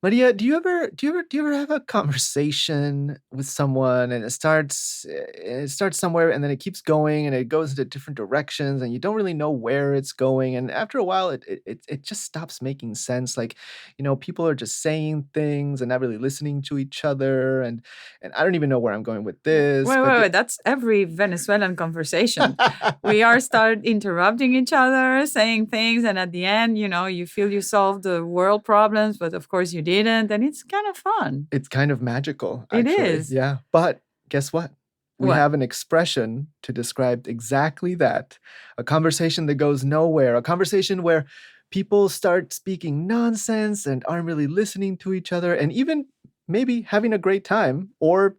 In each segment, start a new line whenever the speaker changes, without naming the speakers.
Maria, do you ever have a conversation with someone and it starts somewhere and then it keeps going and it goes into different directions and you don't really know where it's going, and after a while it just stops making sense. Like, people are just saying things and not really listening to each other, and I don't even know where I'm going with this,
Wait,
but
wait, wait. That's every Venezuelan conversation. We are start interrupting each other, saying things, and at the end, you feel you solved the world problems, but of course you didn't, and it's kind of fun.
it's kind of magical,
It
actually.
is.
Yeah. But guess what? We
What?
have an expression to describe exactly that. A conversation that goes nowhere, a conversation where people start speaking nonsense and aren't really listening to each other, and even maybe having a great time, or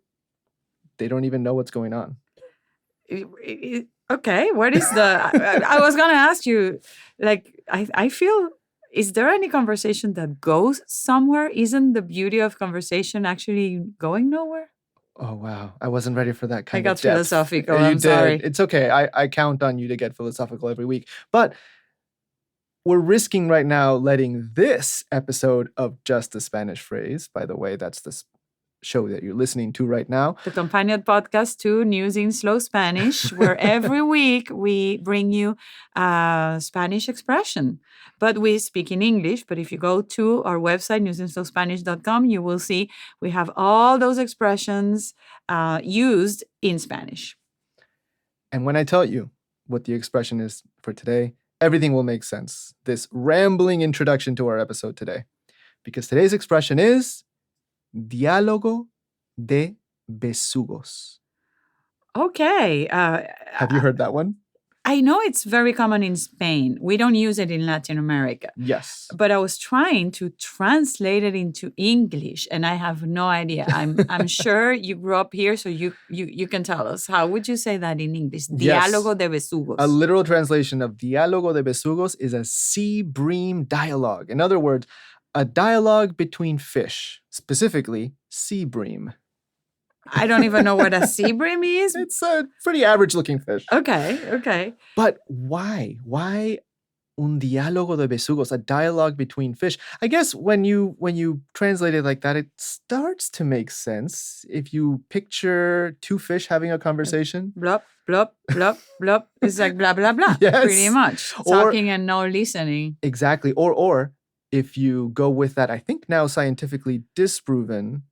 they don't even know what's going on.
Okay, what is the? I was gonna ask you, like, I feel. Is there any conversation that goes somewhere? Isn't the beauty of conversation actually going nowhere?
Oh, wow. I wasn't ready for that
I
kind of
got
depth.
philosophical.
You
I'm
did.
sorry.
It's okay. I count on you to get philosophical every week. But we're risking right now letting this episode of Just a Spanish Phrase, by the way, that's the show that you're listening to right now.
The companion podcast to News in Slow Spanish, where every week we bring you a Spanish expression. But we speak in English. But if you go to our website, newsinslowspanish.com, you will see we have all those expressions used in Spanish.
And when I tell you what the expression is for today, everything will make sense. This rambling introduction to our episode today. Because today's expression is Diálogo de besugos.
Okay.
Have you heard that one?
I know it's very common in Spain. We don't use it in Latin America.
Yes.
But I was trying to translate it into English, and I have no idea. I'm sure you grew up here, so you can tell us. How would you say that in English?
Yes.
Diálogo de besugos.
A literal translation of Diálogo de besugos is a sea bream dialogue. In other words, a dialogue between fish, specifically sea bream.
I don't even know what a sea bream is.
It's a pretty average looking fish.
Okay.
But why? Why un diálogo de besugos, a dialogue between fish? I guess when you translate it like that, it starts to make sense. If you picture two fish having a conversation.
Blop, blop, blop, blop. It's like blah, blah, blah.
Yes.
Pretty much. Talking and no listening.
Exactly. Or if you go with that, I think now scientifically disproven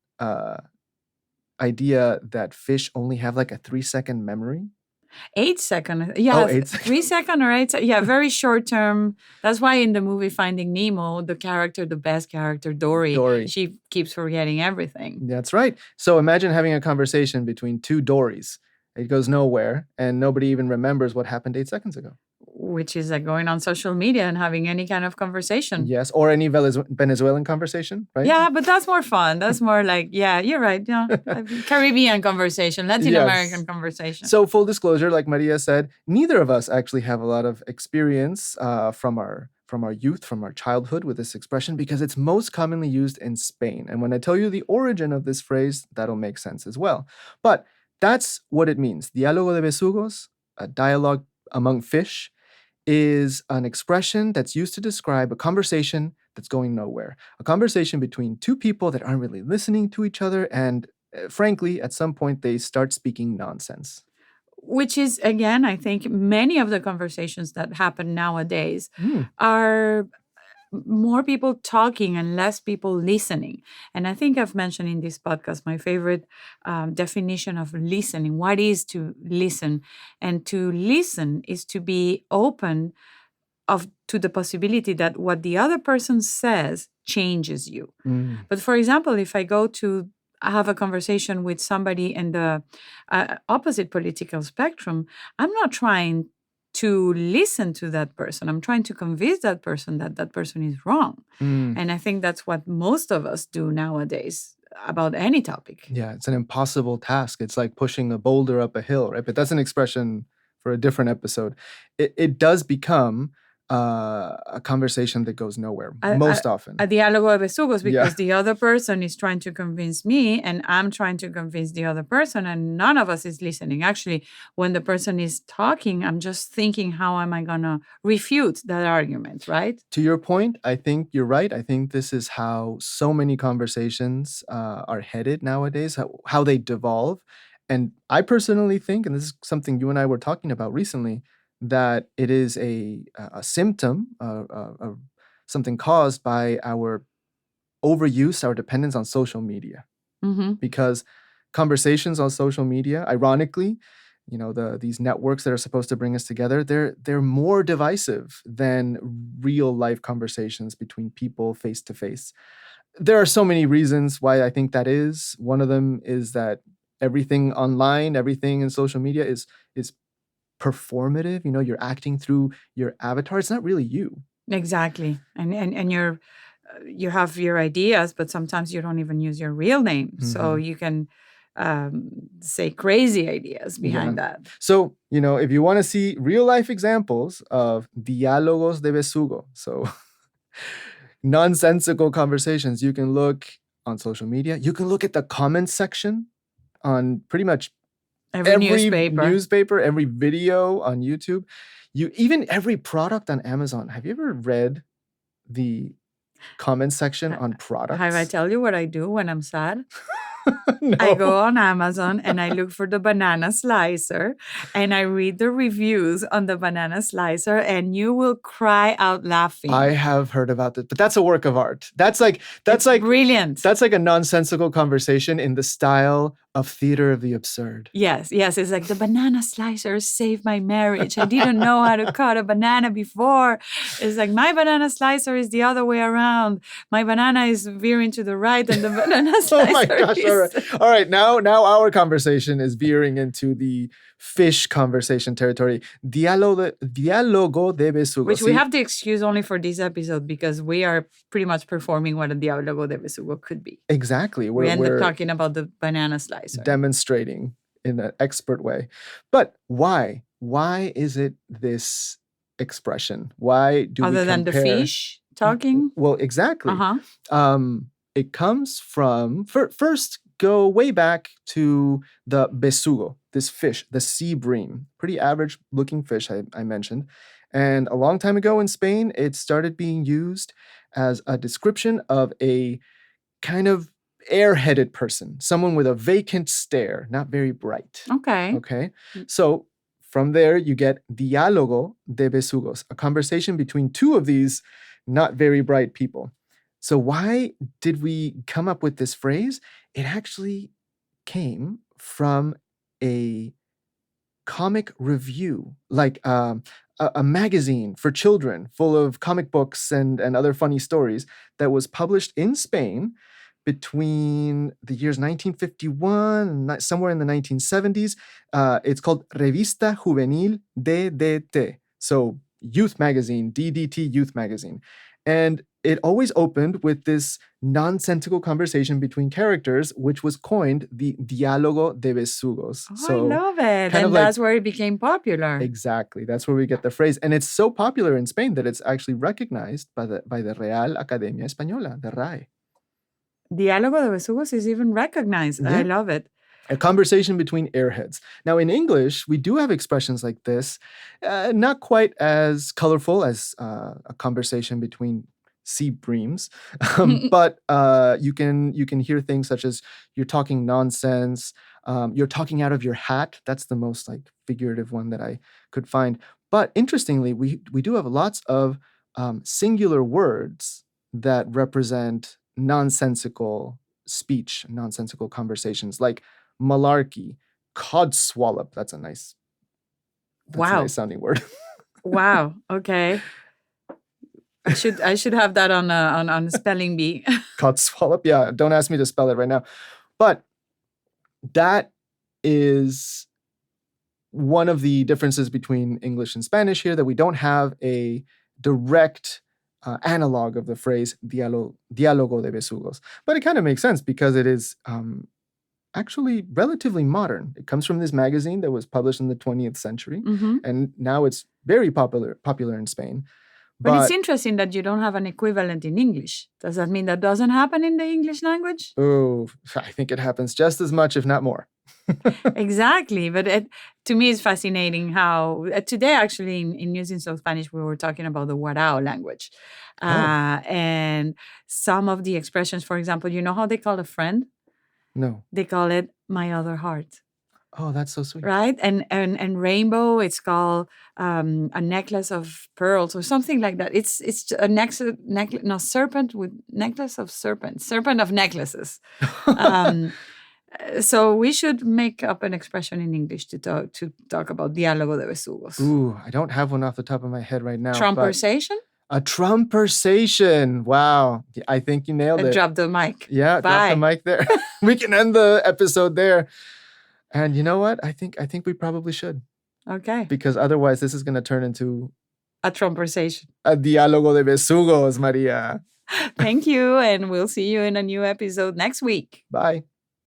idea that fish only have like a 3-second memory.
8 second. Yeah,
8
3 second or 8 Yeah, very short term. That's why in the movie Finding Nemo, the best character, Dory, she keeps forgetting everything.
That's right. So imagine having a conversation between two Dorys. It goes nowhere, and nobody even remembers what happened 8 seconds ago.
Which is like going on social media and having any kind of conversation.
Yes, or any Venezuelan conversation, right?
Yeah, but that's more fun. That's more like, yeah, you're right. Yeah, Caribbean conversation, Latin American conversation.
So full disclosure, like Maria said, neither of us actually have a lot of experience from our youth, from our childhood with this expression, because it's most commonly used in Spain. And when I tell you the origin of this phrase, that'll make sense as well. But that's what it means. Diálogo de besugos, a dialogue among fish, is an expression that's used to describe a conversation that's going nowhere. A conversation between two people that aren't really listening to each other, and frankly, at some point, they start speaking nonsense.
Which is, again, I think many of the conversations that happen nowadays are more people talking and less people listening. And I think I've mentioned in this podcast my favorite definition of listening. What is to listen? And to listen is to be open to the possibility that what the other person says changes you. But for example, if I go to have a conversation with somebody in the opposite political spectrum, I'm not trying to listen to that person. I'm trying to convince that person that that person is wrong. And I think that's what most of us do nowadays about any topic.
Yeah, it's an impossible task. It's like pushing a boulder up a hill, right? But that's an expression for a different episode. It does become a conversation that goes nowhere
A-
most often.
A diálogo de besugos,
Yeah.
because the other person is trying to convince me and I'm trying to convince the other person, and none of us is listening. Actually, when the person is talking, I'm just thinking, how am I going to refute that argument, right?
To your point, I think you're right. I think this is how so many conversations are headed nowadays, how they devolve. And I personally think, and this is something you and I were talking about recently, that it is a symptom, something caused by our overuse, our dependence on social media.
Mm-hmm.
Because conversations on social media, ironically, these networks that are supposed to bring us together, they're more divisive than real life conversations between people face to face. There are so many reasons why I think that is. One of them is that everything online, everything in social media is performative. You're acting through your avatar. It's not really you.
Exactly. And you have your ideas, but sometimes you don't even use your real name. So you can say crazy ideas behind that.
So, if you want to see real life examples of diálogos de besugo, so nonsensical conversations, you can look on social media. You can look at the comments section on pretty much every newspaper, every video on YouTube, even every product on Amazon. Have you ever read the comment section on products?
Have I tell you what I do when I'm sad?
No.
I go on Amazon and I look for the banana slicer and I read the reviews on the banana slicer, and you will cry out laughing.
I have heard about this, but that's a work of art. That's like
brilliant.
That's like a nonsensical conversation in the style of theater of the absurd.
Yes. It's like, the banana slicer saved my marriage. I didn't know how to cut a banana before. It's like, my banana slicer is the other way around. My banana is veering to the right and the banana slicer
Oh my gosh, all right. Now our conversation is veering into the fish conversation territory. Diálogo de besugos.
Which we have to excuse only for this episode because we are pretty much performing what a diálogo de besugo could be.
Exactly.
We end up talking about the banana slicer.
Demonstrating in an expert way. But why? Why is it this expression? Why do
Other
we
than the fish talking?
Well, exactly. It comes from, first, go way back to the besugo, this fish, the sea bream, pretty average looking fish I mentioned. And a long time ago in Spain, it started being used as a description of a kind of airheaded person, someone with a vacant stare, not very bright. Okay. So from there, you get diálogo de besugos, a conversation between two of these not very bright people. So why did we come up with this phrase? It actually came from a comic review, like a magazine for children full of comic books and other funny stories that was published in Spain between the years 1951 and somewhere in the 1970s. It's called Revista Juvenil DDT. So youth magazine, DDT youth magazine. And it always opened with this nonsensical conversation between characters, which was coined the Diálogo de besugos.
I love it. And that's where it became popular.
Exactly. That's where we get the phrase. And it's so popular in Spain that it's actually recognized by the Real Academia Española, the RAE.
Diálogo de besugos is even recognized. Yeah. I love it.
A conversation between airheads. Now, in English, we do have expressions like this, not quite as colorful as a conversation between sea breams, but you can hear things such as you're talking nonsense, you're talking out of your hat. That's the most figurative one that I could find. But interestingly, we do have lots of singular words that represent nonsensical speech, nonsensical conversations, like malarkey, codswallop. That's a nice sounding word.
Wow. Okay. I should have that on spelling bee.
Codswallop. Yeah. Don't ask me to spell it right now. But that is one of the differences between English and Spanish here, that we don't have a direct analog of the phrase diálogo de besugos. But it kind of makes sense because it is actually relatively modern. It comes from this magazine that was published in the 20th century, and now it's very popular in Spain.
But it's interesting that you don't have an equivalent in English. Does that mean that doesn't happen in the English language?
Oh, I think it happens just as much, if not more.
Exactly. But to me, it's fascinating how today, actually, in News in Spanish, we were talking about the Warao language. And some of the expressions, for example, you know how they call a friend?
No.
They call it my other heart.
Oh, that's so sweet.
Right? And rainbow, it's called a necklace of pearls or something like that. It's a serpent with necklace of serpents, serpent of necklaces. So we should make up an expression in English to talk about diálogo de besugos.
Ooh, I don't have one off the top of my head right now.
Trumpersation?
A trumpersation. Wow. I think you nailed it.
Drop the mic.
Yeah,
Bye.
drop the mic there. We can end the episode there. And you know what? I think we probably should.
Okay.
Because otherwise this is going to turn into
a trumpersation.
A diálogo de besugos, Maria.
Thank you, and we'll see you in a new episode next week.
Bye.